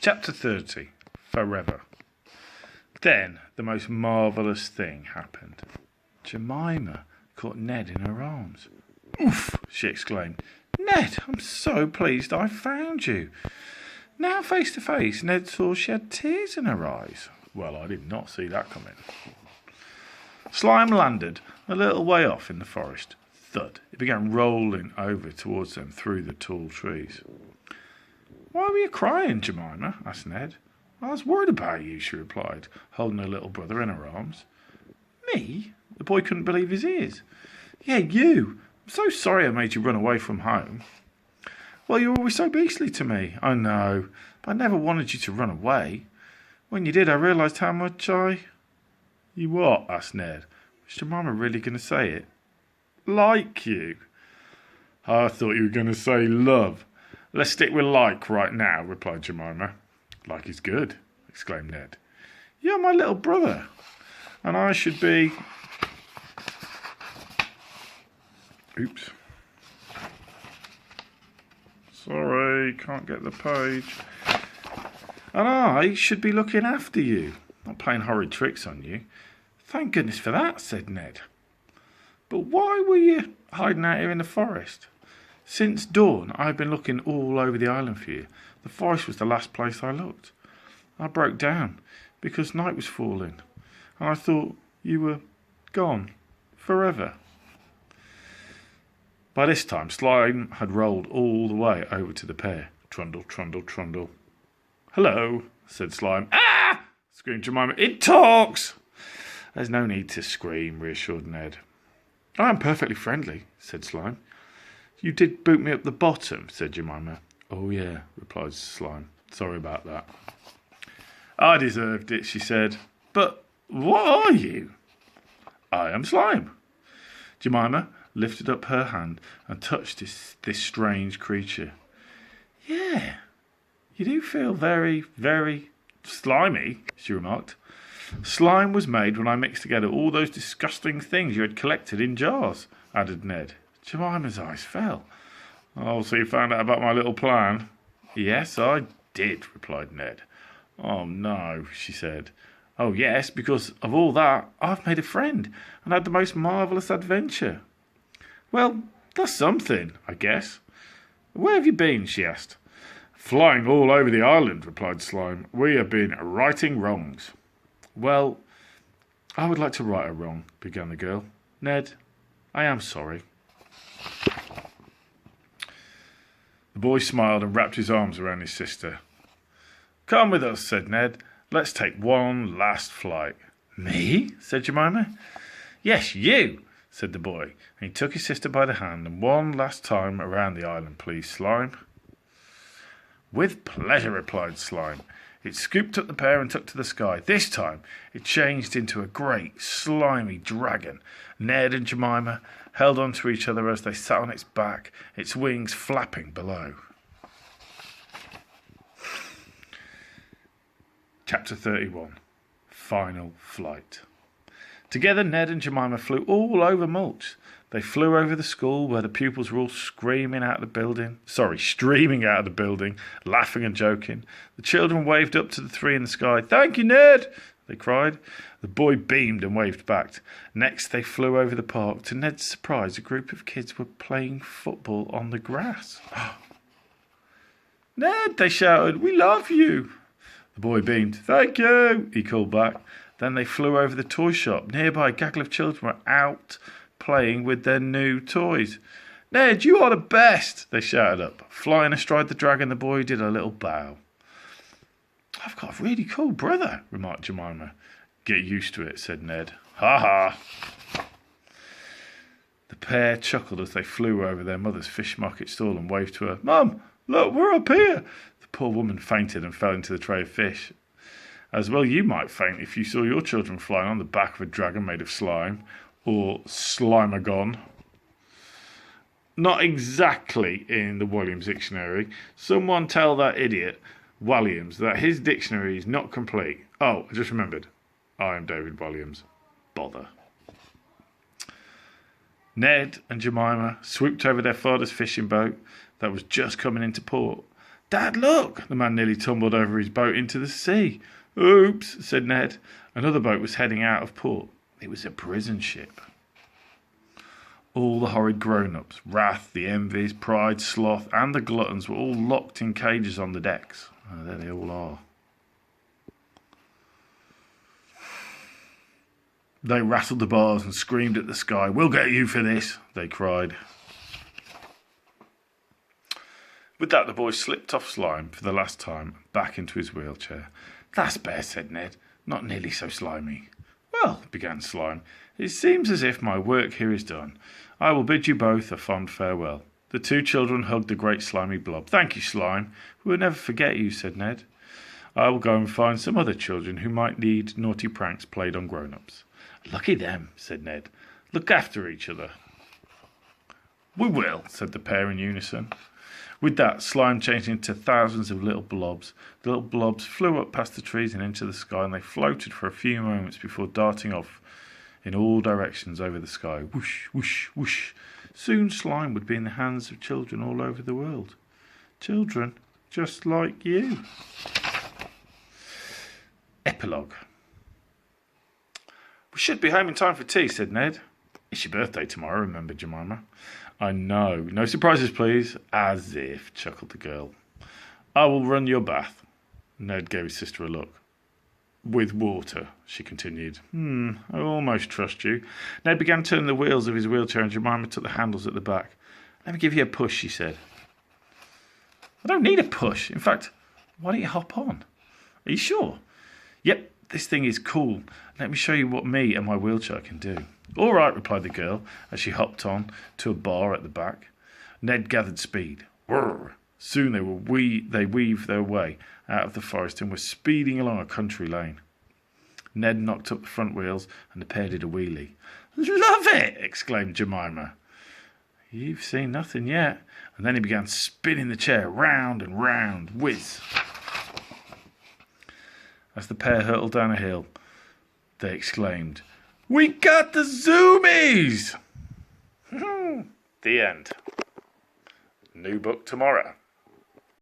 Chapter 30. Forever. Then the most marvellous thing happened. Jemima caught Ned in her arms. "Oof!" she exclaimed. "Ned, I'm so pleased I found you." Now face to face, Ned saw she had tears in her eyes. Well, I did not see that coming. Slime landed a little way off in the forest. Thud! It began rolling over towards them through the tall trees. "Why were you crying, Jemima?" asked Ned. "I was worried about you," she replied, holding her little brother in her arms. "Me?" The boy couldn't believe his ears. "Yeah, you. I'm so sorry I made you run away from home." "Well, you're always so beastly to me." "I know, but I never wanted you to run away. When you did, I realised how much I—" "You what?" asked Ned. Was Jemima really going to say it? "Like you." "I thought you were going to say love." "Let's stick with like right now," replied Jemima. "Like is good," exclaimed Ned. "You're my little brother, and I should be—" Oops. Sorry, can't get the page. "And I should be looking after you, not playing horrid tricks on you." "Thank goodness for that," said Ned. "But why were you hiding out here in the forest?" "Since dawn, I've been looking all over the island for you. The forest was the last place I looked. I broke down because night was falling, and I thought you were gone forever." By this time, Slime had rolled all the way over to the pair. Trundle, trundle, trundle. "Hello," said Slime. "Ah!" screamed Jemima. "It talks!" "There's no need to scream," reassured Ned. "I am perfectly friendly," said Slime. "You did boot me up the bottom," said Jemima. "Oh, yeah," replied Slime. "Sorry about that." "I deserved it," she said. "But what are you?" "I am Slime." Jemima lifted up her hand and touched this strange creature. "Yeah, you do feel very, very slimy," she remarked. "Slime was made when I mixed together all those disgusting things you had collected in jars," added Ned. Jemima's eyes fell. "Oh, so you found out about my little plan?" "Yes, I did," replied Ned. "Oh, no," she said. "Oh, yes, because of all that, I've made a friend and had the most marvellous adventure." "Well, that's something, I guess. Where have you been?" she asked. "Flying all over the island," replied Slime. "We have been righting wrongs." "Well, I would like to right a wrong," began the girl. "Ned, I am sorry." The boy smiled and wrapped his arms around his sister. "Come with us," said Ned. "Let's take one last flight." "Me?" said Jemima. "Yes, you," said the boy, and he took his sister by the hand, and one last time around the island, please, Slime. "With pleasure," replied Slime. It scooped up the pair and took to the sky. This time it changed into a great slimy dragon. Ned and Jemima held on to each other as they sat on its back, its wings flapping below. Chapter 31. Final Flight. Together Ned and Jemima flew all over Mulch. They flew over the school where the pupils were all streaming out of the building, laughing and joking. The children waved up to the three in the sky. "Thank you, Ned!" they cried. The boy beamed and waved back. Next they flew over the park. To Ned's surprise, a group of kids were playing football on the grass. "Ned," they shouted, "we love you!" The boy beamed. "Thank you!" he called back. Then they flew over the toy shop. Nearby, a gaggle of children were out playing with their new toys. "Ned, you are the best!" they shouted up. Flying astride the dragon, the boy did a little bow. "I've got a really cool brother," remarked Jemima. "Get used to it," said Ned. "Ha ha!" The pair chuckled as they flew over their mother's fish market stall and waved to her. "Mum, look, we're up here!" The poor woman fainted and fell into the tray of fish. As well you might faint if you saw your children flying on the back of a dragon made of slime, or slimagon. Not exactly in the Williams dictionary. Someone tell that idiot, Williams, that his dictionary is not complete. Oh, I just remembered. I am David Williams. Bother. Ned and Jemima swooped over their father's fishing boat that was just coming into port. Dad, look! The man nearly tumbled over his boat into the sea. Oops, said Ned. Another boat was heading out of port. It was a prison ship. All the horrid grown-ups, Wrath, the Envies, Pride, Sloth, and the Gluttons were all locked in cages on the decks. Oh, there they all are. They rattled the bars and screamed at the sky. We'll get you for this, they cried. With that, the boy slipped off Slime for the last time, back into his wheelchair. That's better, said Ned. Not nearly so slimy. Well, began Slime, it seems as if my work here is done. I will bid you both a fond farewell. The two children hugged the great slimy blob. Thank you, Slime. We will never forget you, said Ned. I will go and find some other children who might need naughty pranks played on grown-ups. Lucky them, said Ned. Look after each other. We will, said the pair in unison. With that, Slime changed into thousands of little blobs. The little blobs flew up past the trees and into the sky, and they floated for a few moments before darting off in all directions over the sky. Whoosh, whoosh, whoosh. Soon Slime would be in the hands of children all over the world. Children just like you. Epilogue. We should be home in time for tea, said Ned. It's your birthday tomorrow, remembered Jemima. I know. No surprises, please. As if, chuckled the girl. I will run your bath. Ned gave his sister a look. With water, she continued. I almost trust you. Ned began turning the wheels of his wheelchair and Jemima took the handles at the back. Let me give you a push, she said. I don't need a push. In fact, why don't you hop on? Are you sure? Yep, this thing is cool. Let me show you what me and my wheelchair can do. All right, replied the girl as she hopped on to a bar at the back. Ned gathered speed. Whirr! Soon they weaved their way out of the forest and were speeding along a country lane. Ned knocked up the front wheels and the pair did a wheelie. Love it! Exclaimed Jemima. You've seen nothing yet. And then he began spinning the chair round and round. Whiz! As the pair hurtled down a hill, they exclaimed, We got the zoomies! The end. New book tomorrow.